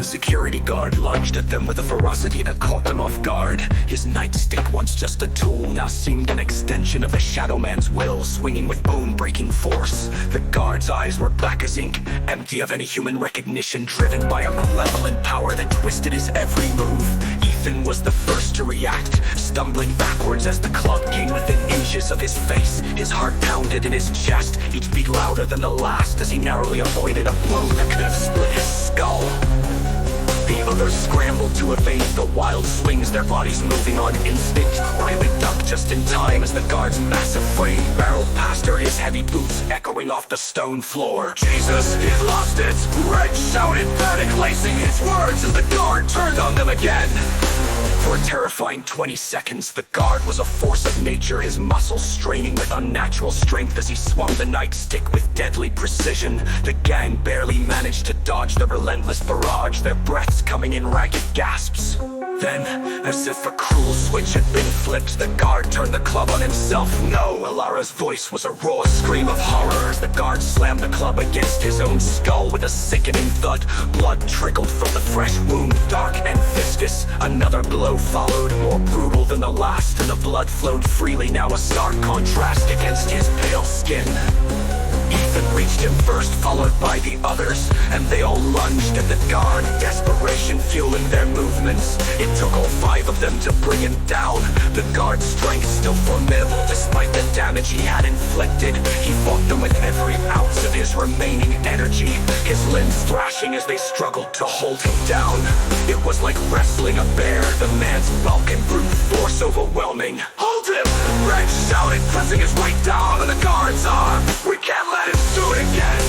security guard lunged at them with a ferocity that caught them off guard. His nightstick, once just a tool, now seemed an extension of the Shadowman's will, swinging with bone-breaking force. The guard's eyes were black as ink, empty of any human recognition, driven by a malevolent power that twisted his every move. Ethan was the first to react, stumbling backwards as the club came within inches of his face. His heart pounded in his chest, each beat louder than the last, as he narrowly avoided a blow that could have split his skull. The others scrambled to evade the wild swings, their bodies moving on instinct. Riley ducked just in time as the guard's massive frame barreled past her, his heavy boots echoing off the stone floor. Jesus, he's lost it! Red shouted, panic lacing his words as the guard turned on them again. For a terrifying 20 seconds, the guard was a force of nature, his muscles straining with unnatural strength as he swung the nightstick with deadly precision. The gang barely managed to dodge the relentless barrage, their breaths coming in ragged gasps. Then, as if a cruel switch had been flipped, the guard turned the club on himself. No, Alara's voice was a raw scream of horror as the guard slammed the club against his own skull with a sickening thud. Blood trickled from the fresh wound, dark and viscous. Another blow followed, more brutal than the last, and the blood flowed freely, now a stark contrast against his pale skin. Ethan reached him first, followed by the others, and they all lunged at the guard, desperation fueling their movements. It took all 5 of them to bring him down. The guard's strength still formidable despite the damage he had inflicted. He fought them with every ounce of his remaining energy, his limbs thrashing as they struggled to hold him down. It was like wrestling a bear, the man's bulk and brute force overwhelming. "Hold him!" Red shouted, pressing his weight down on the guard's arm. "We can't let him do it again!"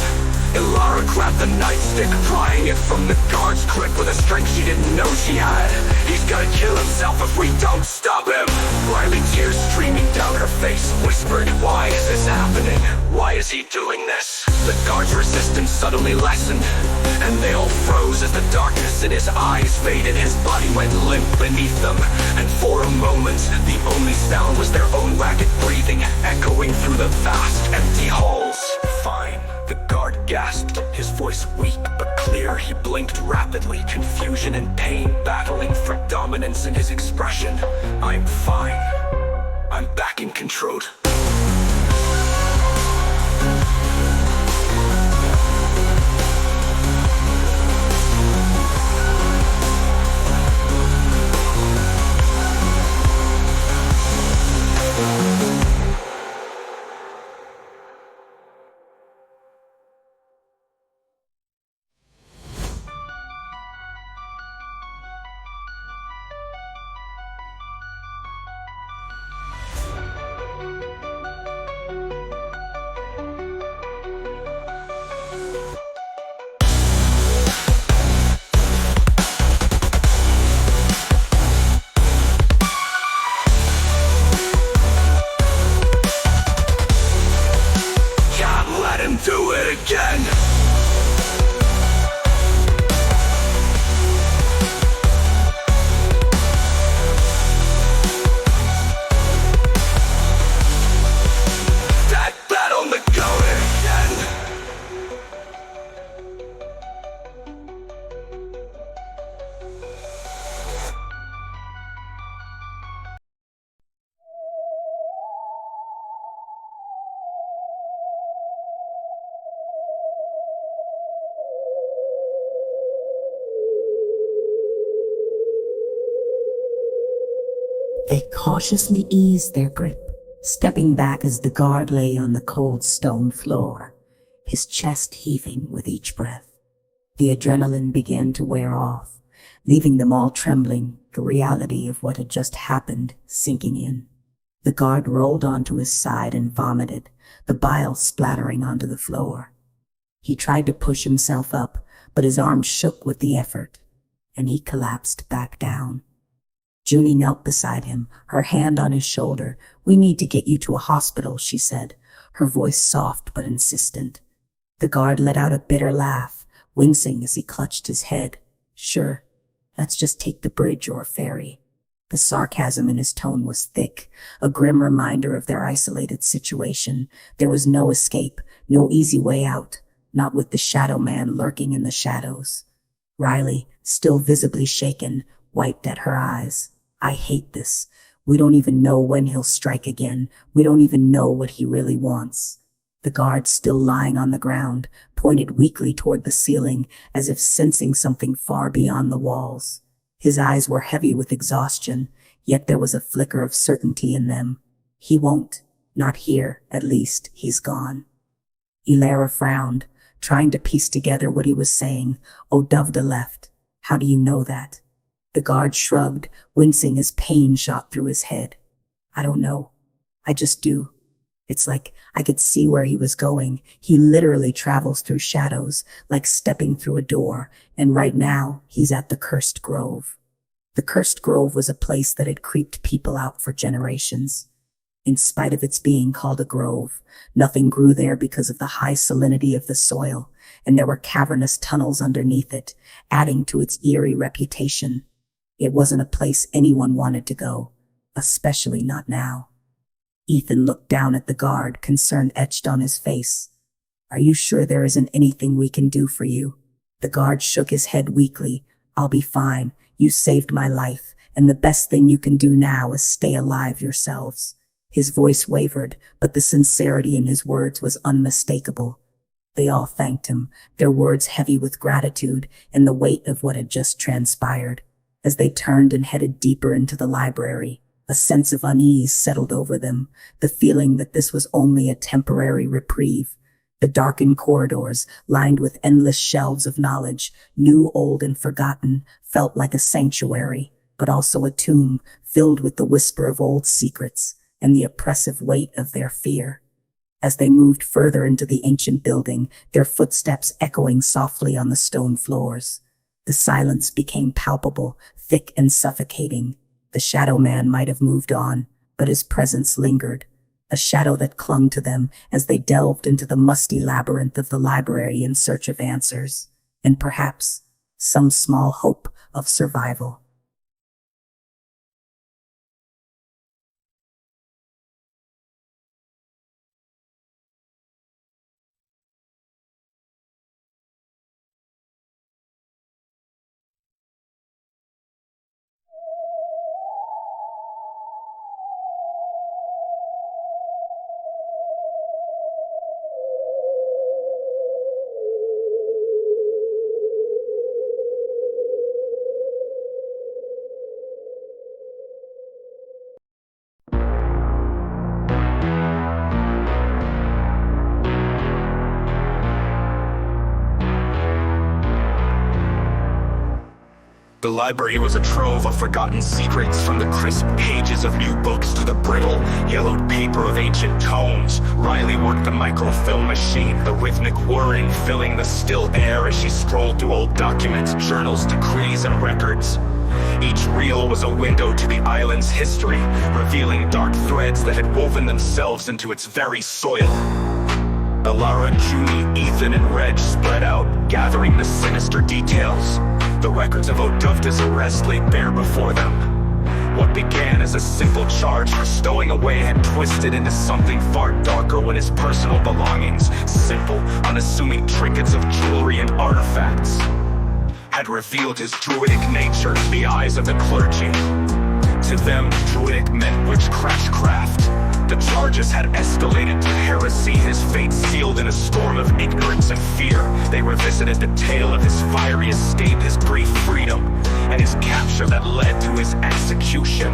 Ilara grabbed the nightstick, prying it from the guard's grip with a strength she didn't know she had. "He's gonna kill himself if we don't stop him!" Riley, tears streaming down her face, whispered, "Why is this happening? Why is he doing this?" The guard's resistance suddenly lessened, and they all froze as the darkness in his eyes faded. His body went limp beneath them, and for a moment, the only sound was their own ragged breathing, echoing through the vast, empty halls. "Fine," the guard gasped, his voice weak but clear. He blinked rapidly, confusion and pain battling for dominance in his expression. "I'm fine. I'm back in control." Do it again! That battle to go again! They cautiously eased their grip, stepping back as the guard lay on the cold stone floor, his chest heaving with each breath. The adrenaline began to wear off, leaving them all trembling, the reality of what had just happened sinking in. The guard rolled onto his side and vomited, the bile splattering onto the floor. He tried to push himself up, but his arms shook with the effort, and he collapsed back down. Junie knelt beside him, her hand on his shoulder. "We need to get you to a hospital," she said, her voice soft but insistent. The guard let out a bitter laugh, wincing as he clutched his head. "Sure, let's just take the bridge or a ferry." The sarcasm in his tone was thick, a grim reminder of their isolated situation. There was no escape, no easy way out, not with the Shadowman lurking in the shadows. Riley, still visibly shaken, wiped at her eyes. I hate this. We don't even know when he'll strike again. We don't even know what he really wants. The guard, still lying on the ground, pointed weakly toward the ceiling, as if sensing something far beyond the walls. His eyes were heavy with exhaustion, yet there was a flicker of certainty in them. He won't. Not here, at least. He's gone. Ilara frowned, trying to piece together what he was saying. Dovda left. How do you know that? The guard shrugged, wincing as pain shot through his head. I don't know. I just do. It's like I could see where he was going. He literally travels through shadows, like stepping through a door, and right now he's at the Cursed Grove. The Cursed Grove was a place that had creeped people out for generations. In spite of its being called a grove, nothing grew there because of the high salinity of the soil, and there were cavernous tunnels underneath it, adding to its eerie reputation. It wasn't a place anyone wanted to go, especially not now. Ethan looked down at the guard, concern etched on his face. Are you sure there isn't anything we can do for you? The guard shook his head weakly. I'll be fine. You saved my life, and the best thing you can do now is stay alive yourselves. His voice wavered, but the sincerity in his words was unmistakable. They all thanked him, their words heavy with gratitude and the weight of what had just transpired. As they turned and headed deeper into the library, a sense of unease settled over them, the feeling that this was only a temporary reprieve. The darkened corridors, lined with endless shelves of knowledge, new, old, and forgotten, felt like a sanctuary, but also a tomb filled with the whisper of old secrets and the oppressive weight of their fear. As they moved further into the ancient building, their footsteps echoing softly on the stone floors, the silence became palpable, thick and suffocating. The Shadowman might have moved on, but his presence lingered, a shadow that clung to them as they delved into the musty labyrinth of the library in search of answers, and perhaps some small hope of survival. The library was a trove of forgotten secrets, from the crisp pages of new books to the brittle, yellowed paper of ancient tomes. Riley worked the microfilm machine, the rhythmic whirring filling the still air as she scrolled through old documents, journals, decrees, and records. Each reel was a window to the island's history, revealing dark threads that had woven themselves into its very soil. Alara, Junie, Ethan, and Reg spread out, gathering the sinister details. The records of O'Dovda's arrest lay bare before them. What began as a simple charge for stowing away had twisted into something far darker when his personal belongings, simple, unassuming trinkets of jewelry and artifacts, had revealed his druidic nature to the eyes of the clergy. To them, druidic meant witchcraft. The charges had escalated to heresy, his fate sealed in a storm of ignorance and fear. They revisited the tale of his fiery escape, his brief freedom, and his capture that led to his execution.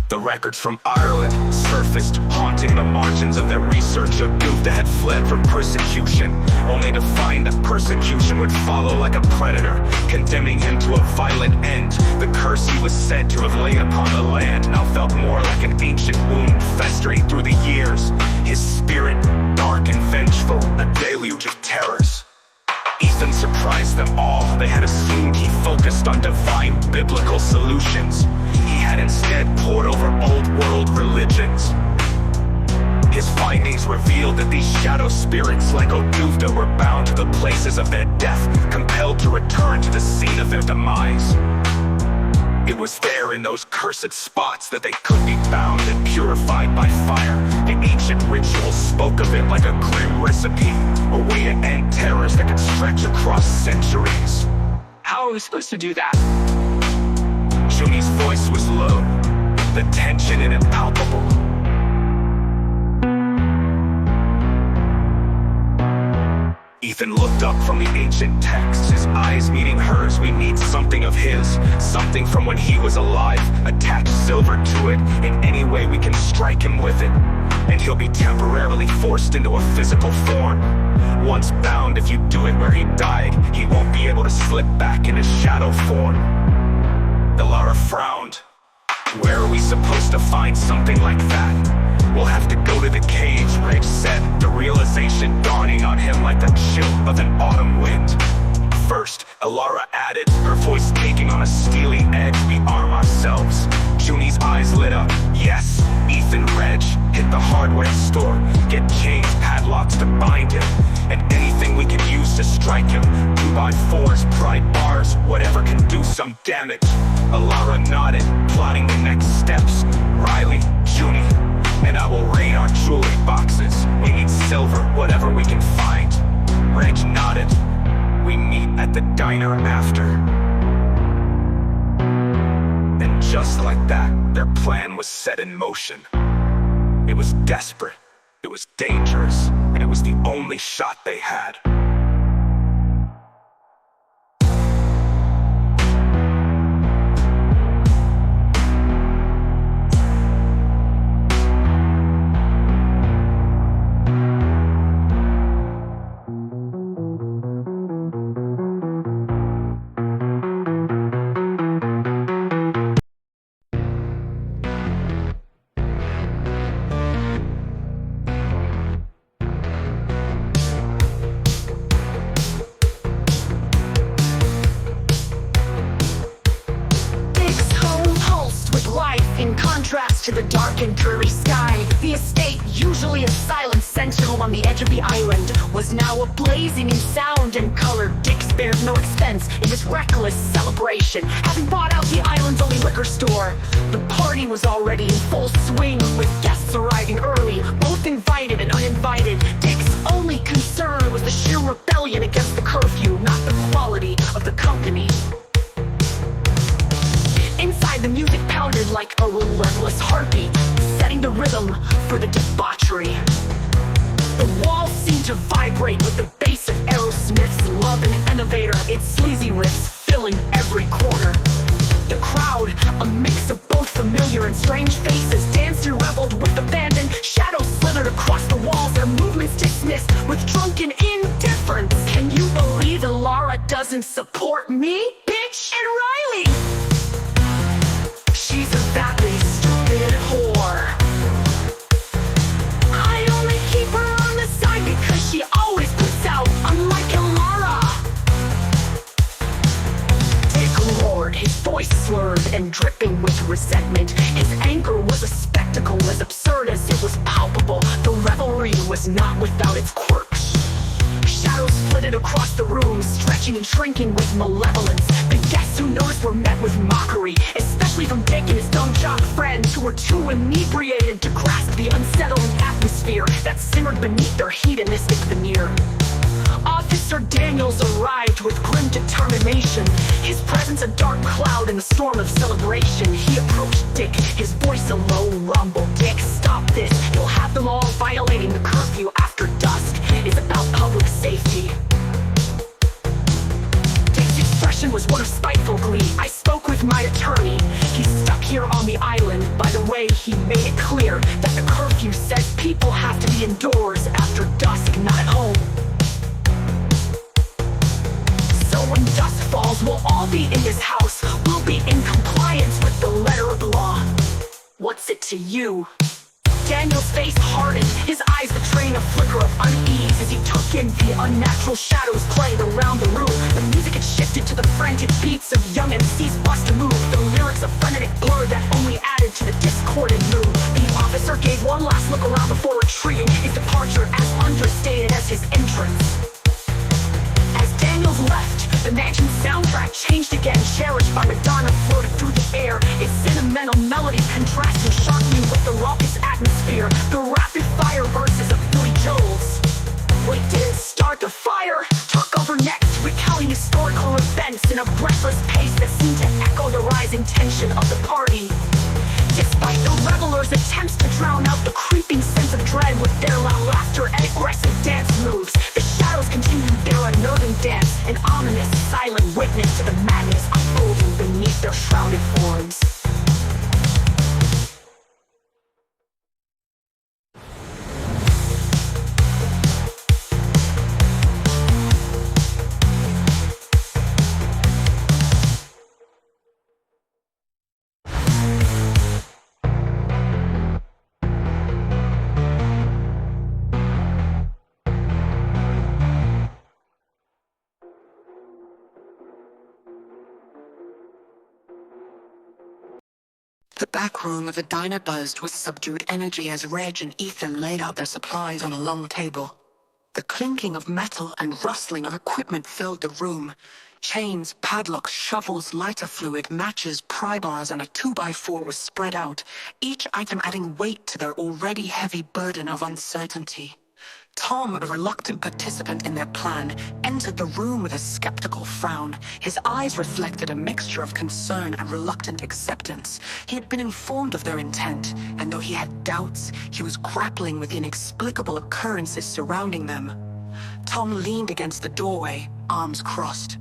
The records from Ireland surfaced, haunting the margins of their research. O'Dovda had fled from persecution, only to find that persecution would follow like a predator, condemning him to a violent end. The curse he was said to have laid upon the land now felt more like an ancient wound festering through the years, his spirit dark and vengeful, a deluge of terrors. Ethan surprised them all. They had assumed he focused on divine biblical solutions. He had instead pored over old-world religions. His findings revealed that these shadow spirits, like O'Dovda, were bound to the places of their death, compelled to return to the scene of their demise. It was there in those cursed spots that they could be bound and purified by fire. They ancient rituals spoke of it like a grim recipe, a way to end terrors that could stretch across centuries. How are we supposed to do that? Junie's voice was low, the tension in it palpable. Ethan looked up from the ancient texts, his eyes meeting hers. We need something of his, something from when he was alive. Attach silver to it, in any way we can strike him with it, and he'll be temporarily forced into a physical form. Once bound, if you do it where he died, he won't be able to slip back in his shadow form. Ilara frowned. Where are we supposed to find something like that? We'll have to go to the cage, Rich said, the realization dawning on him like the chill of an autumn wind. First, Ilara added, her voice taking on a steely edge, we arm ourselves. Junie's eyes lit up. Yes, Ethan Reg, hit the hardware store, get chains, padlocks to bind him, and anything we can use to strike him. 2x4s, pry bars, whatever can do some damage. Ilara nodded, plotting the next steps. Riley, Junie, and I will raid our jewelry boxes. We need silver, whatever we can find. Reg nodded. We meet at the diner after. And just like that, their plan was set in motion. It was desperate, it was dangerous, and it was the only shot they had. In contrast to the dark and dreary sky, the estate, usually a silent sentinel on the edge of the island, was now ablazing in sound and color. Dick spared no expense in this reckless celebration, having bought out the island's only liquor store. The party was already in full swing, with guests arriving early, both invited and uninvited. Dick's only concern was the sheer rebellion against the curfew, not the quality of the company. Inside, the music pounded like a relentless heartbeat, setting the rhythm for the debauchery. The walls seemed to vibrate with the bass of Aerosmith's Love and Innovator, its sleazy riffs filling every corner. The crowd, a mix of both familiar and strange faces, danced and reveled with abandon. Shadows slithered across the walls, their movements dismissed with drunken indifference. Can you believe Ilara doesn't support me, bitch? And Riley! She's a badly stupid whore. I only keep her on the side because she always puts out, unlike Ilara. Dick roared, his voice slurred and dripping with resentment. His anger was a spectacle as absurd as it was palpable. The revelry was not without its quirks. Shadows flitted across the room, stretching and shrinking with malevolence. The guests who noticed were met with mockery, especially from Dick and his dumb jock friends, who were too inebriated to grasp the unsettling atmosphere that simmered beneath their hedonistic veneer. Officer Daniels arrived with grim determination, his presence a dark cloud in the storm of celebration. He approached Dick, his voice a low rumble. Dick, stop this, you'll have them all violating the curfew after dusk. It's about public safety. Dick's expression was one of spiteful glee. I spoke with my attorney. He's stuck here on the island. By the way, he made it clear that the curfew says people have to be indoors after dusk, not at home. So when dusk falls, we'll all be in this house. We'll be in compliance with the letter of the law. What's it to you? Daniel's face hardened, his eyes betraying a flicker of unease as he took in the unnatural shadows playing around the room. The music had shifted to the frantic beats of young MC's bust a move, the lyrics a frenetic blur that only added to the discordant mood. The officer gave one last look around before retreating, his departure as understated as his entrance. As Daniels left, the mansion's soundtrack changed again, cherished by Madonna floated through the air, its sentimental melody contrasting sharply with the raucous atmosphere. The rapid intention of the party. Despite the revelers' attempts to drown out the creeping sense of dread with their loud laughter and aggressive dance moves, the shadows continued their unnerving dance, an ominous, silent witness to the madness unfolding beneath their shrouded forms. The back room of the diner buzzed with subdued energy as Reg and Ethan laid out their supplies on a long table. The clinking of metal and rustling of equipment filled the room. Chains, padlocks, shovels, lighter fluid, matches, pry bars, and a 2x4 was spread out, each item adding weight to their already heavy burden of uncertainty. Tom, a reluctant participant in their plan, entered the room with a skeptical frown. His eyes reflected a mixture of concern and reluctant acceptance. He had been informed of their intent, and though he had doubts, he was grappling with inexplicable occurrences surrounding them. Tom leaned against the doorway, arms crossed.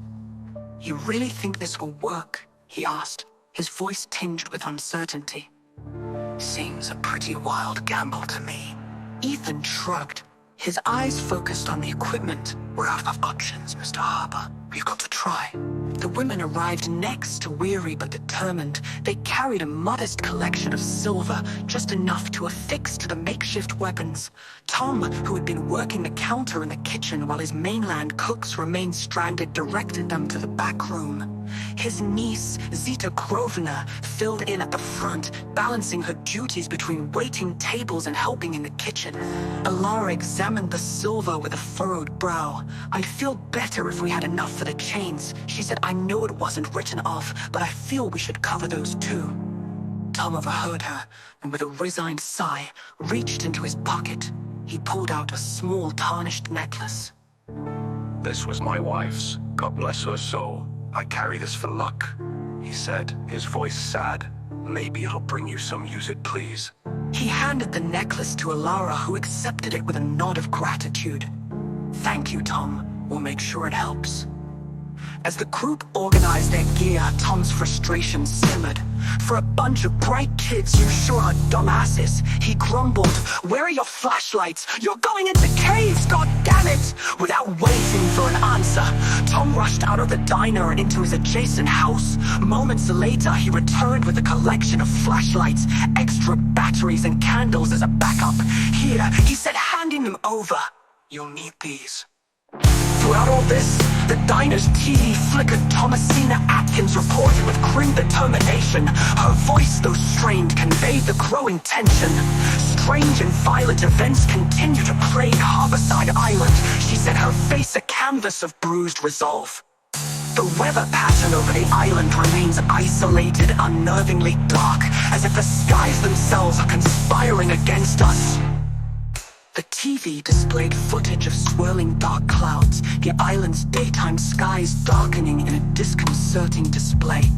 "You really think this will work?" he asked, his voice tinged with uncertainty. "Seems a pretty wild gamble to me." Ethan shrugged. His eyes focused on the equipment. "We're out of options, Mr. Harper. We've got to try." The women arrived next, weary but determined. They carried a modest collection of silver, just enough to affix to the makeshift weapons. Tom, who had been working the counter in the kitchen while his mainland cooks remained stranded, directed them to the back room. His niece, Zita Grosvenor, filled in at the front, balancing her duties between waiting tables and helping in the kitchen. Alara examined the silver with a furrowed brow. "I'd feel better if we had enough for the chains," she said. "I know it wasn't written off, but I feel we should cover those too." Tom overheard her, and with a resigned sigh, reached into his pocket. He pulled out a small tarnished necklace. This was my wife's. God bless her soul. I carry this for luck, he said, his voice sad. Maybe it'll bring you some. Use it, please. He handed the necklace to Alara, who accepted it with a nod of gratitude. "Thank you, Tom. We'll make sure it helps." As the group organized their gear, Tom's frustration simmered. "For a bunch of bright kids, you sure are dumbasses," he grumbled. "Where are your flashlights? You're going into caves, god damn it!" Without waiting for an answer, Tom rushed out of the diner and into his adjacent house. Moments later, he returned with a collection of flashlights, extra batteries and candles as a backup. "Here," he said, handing them over. "You'll need these." Throughout all this, the diner's TV flickered. Thomasina Atkins reported with grim determination. Her voice, though strained, conveyed the growing tension. "Strange and violent events continue to plague Harborside Island," she said, her face a canvas of bruised resolve. "The weather pattern over the island remains isolated, unnervingly dark, as if the skies themselves are conspiring against us." The TV displayed footage of swirling dark clouds, the island's daytime skies darkening in a disconcerting display.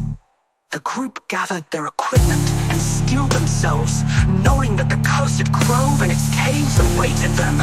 The group gathered their equipment and steeled themselves, knowing that the cursed grove and its caves awaited them.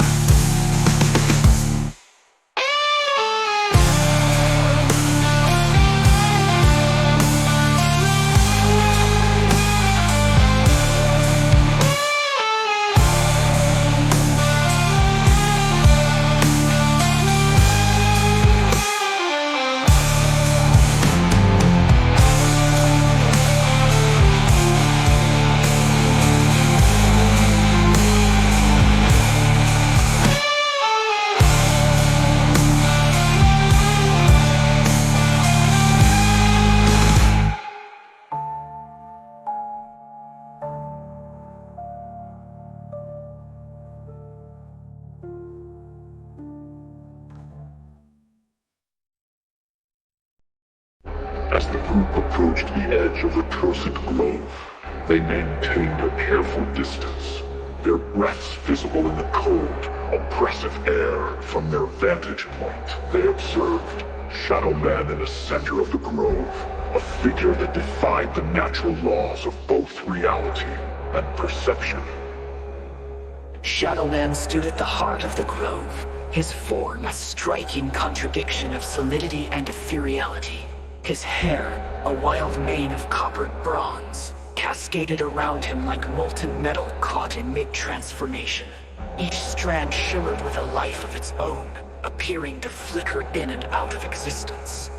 As the group approached the edge of the cursed grove, they maintained a careful distance, their breaths visible in the cold, oppressive air. From their vantage point, they observed Shadowman in the center of the grove, a figure that defied the natural laws of both reality and perception. Shadowman stood at the heart of the grove, his form a striking contradiction of solidity and ethereality. His hair, a wild mane of coppered bronze, cascaded around him like molten metal caught in mid-transformation. Each strand shimmered with a life of its own, appearing to flicker in and out of existence.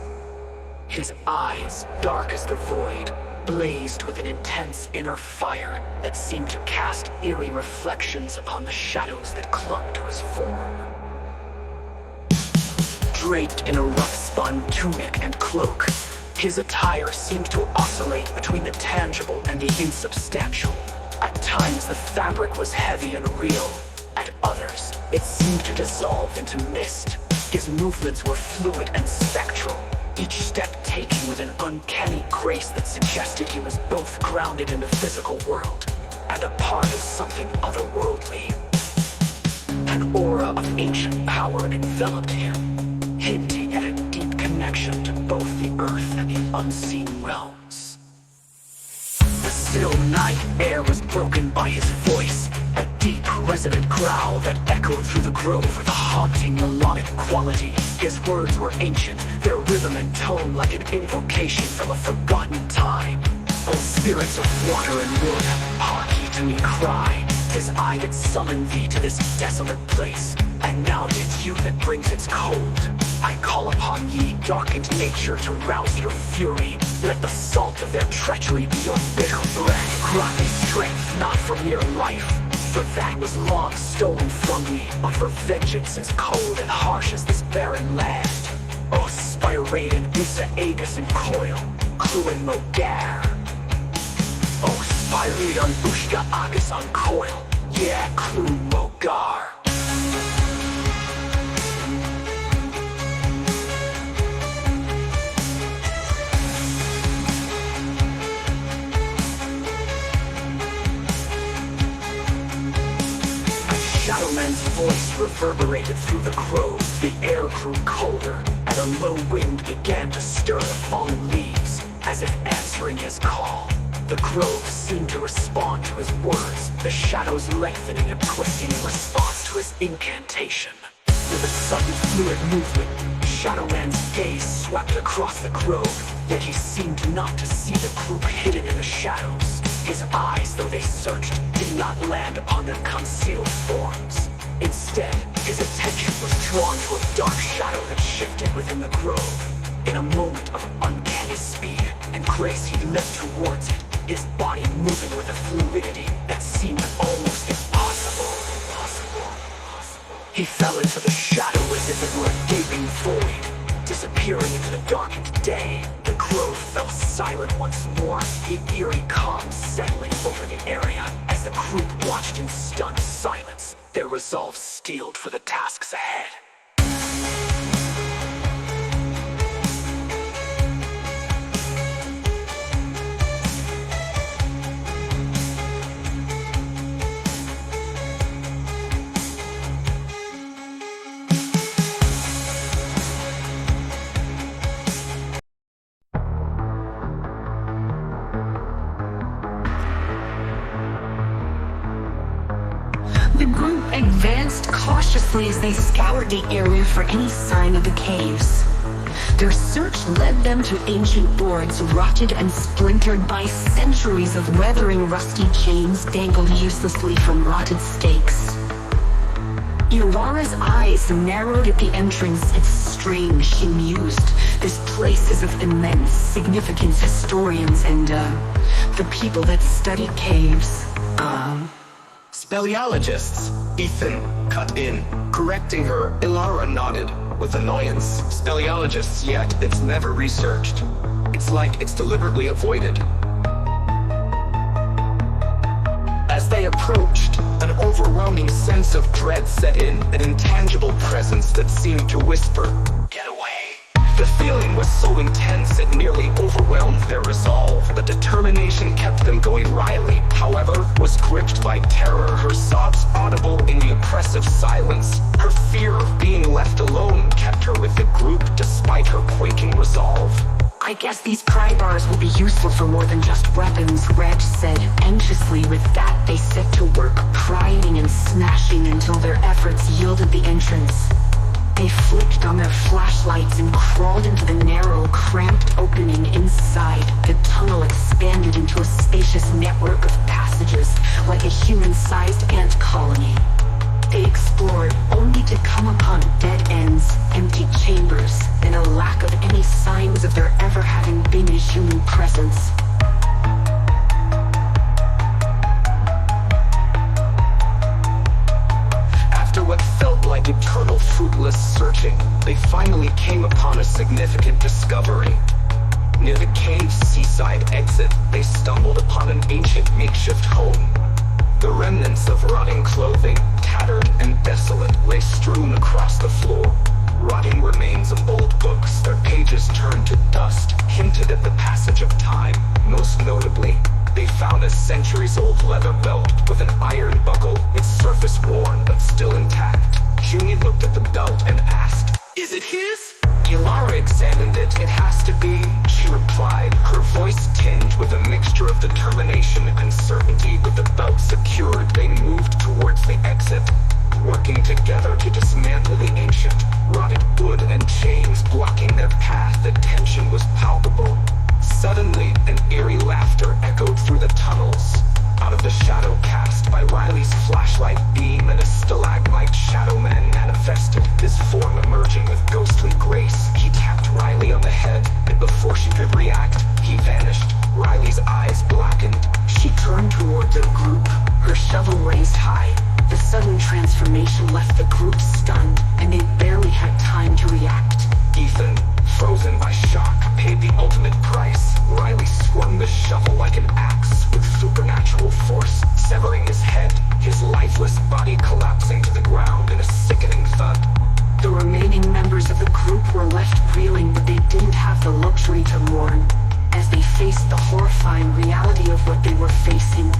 His eyes, dark as the void, blazed with an intense inner fire that seemed to cast eerie reflections upon the shadows that clung to his form. Draped in a rough-spun tunic and cloak, his attire seemed to oscillate between the tangible and the insubstantial. At times the fabric was heavy and real. At others, it seemed to dissolve into mist. His movements were fluid and spectral, each step taken with an uncanny grace that suggested he was both grounded in the physical world and a part of something otherworldly. An aura of ancient power enveloped him, hinting at a deep connection to both the earth and the unseen realms. The still night air was broken by his voice, a deep, resonant growl that echoed through the grove with a haunting melodic quality. His words were ancient, their rhythm and tone like an invocation from a forgotten time. O spirits of water and wood, hark ye to me cry. 'Tis I that summoned thee to this desolate place, and now 'tis you that brings its cold. I call upon ye, darkened nature, to rouse your fury. Let the salt of their treachery be your bitter breath. Grant me strength, not for mere life, for that was long stolen from me, but for vengeance as cold and harsh as this barren land. O Spirated, Musa Agus and Coil, Cluin Mogar. O Spirated on Ushka Agus on Coil, yeah, Cluin Mogar. Shadowman's voice reverberated through the grove. The air grew colder, and a low wind began to stir the fallen leaves, as if answering his call. The grove seemed to respond to his words, the shadows lengthening and twisting in response to his incantation. With a sudden fluid movement, Shadowman's gaze swept across the grove, yet he seemed not to see the group hidden in the shadows. His eyes, though they searched, did not land upon the concealed forms. Instead, his attention was drawn to a dark shadow that shifted within the grove. In a moment of uncanny speed and grace, he leapt towards it, his body moving with a fluidity that seemed almost impossible. He fell into the shadow as if it were a gaping void, disappearing into the darkened day. The grove fell silent once more, the eerie calm settling over the area as the group watched in stunned silence, their resolve steeled for the tasks ahead. The group advanced cautiously as they scoured the area for any sign of the caves. Their search led them to ancient boards rotted and splintered by centuries of weathering. Rusty chains dangled uselessly from rotted stakes. Iwara's eyes narrowed at the entrance. It's strange, she mused. This place is of immense significance. Historians and, the people that study caves, Speleologists, Ethan cut in, correcting her. Ilara nodded with annoyance. Speleologists, yet it's never researched. It's like it's deliberately avoided. As they approached, an overwhelming sense of dread set in, an intangible presence that seemed to whisper, "Get away." The feeling was so intense it nearly overwhelmed their resolve. The determination kept them going. Riley, however, was gripped by terror, her sobs audible in the oppressive silence. Her fear of being left alone kept her with the group despite her quaking resolve. I guess these pry bars will be useful for more than just weapons, Reg said anxiously. With that, they set to work, prying and smashing until their efforts yielded the entrance. They flicked on their flashlights and crawled into the narrow, cramped opening inside. The tunnel expanded into a spacious network of passages, like a human-sized ant colony. They explored, only to come upon dead ends, empty chambers, and a lack of any signs of there ever having been a human presence. After what felt like eternal fruitless searching, they finally came upon a significant discovery. Near the cave's seaside exit, they stumbled upon an ancient makeshift home. The remnants of rotting clothing, tattered and desolate, lay strewn across the floor. Rotting remains of old books, their pages turned to dust, hinted at the passage of time. Most notably, they found a centuries-old leather belt with an iron buckle, its surface worn but still intact. Junie looked at the belt and asked, "Is it his?" Ilara examined it. "It has to be," she replied, her voice tinged with a mixture of determination and certainty. With the belt secured, they moved towards the exit, working together to dismantle the ancient, rotted wood and chains blocking their path. The tension was palpable. Suddenly, an eerie laughter echoed through the tunnels. Out of the shadow cast by Riley's flashlight beam, and a stalagmite Shadowman manifested, his form emerging with ghostly grace. He tapped Riley on the head, and before she could react, he vanished. Riley's eyes blackened. She turned toward the group, her shovel raised high. The sudden transformation left the group stunned, and they barely had time to react. Ethan, frozen by shock, paid the ultimate price. Riley swung the shovel like an axe with supernatural force, severing his head, his lifeless body collapsing to the ground in a sickening thud. The remaining members of the group were left reeling, but they didn't have the luxury to mourn. As they faced the horrifying reality of what they were facing,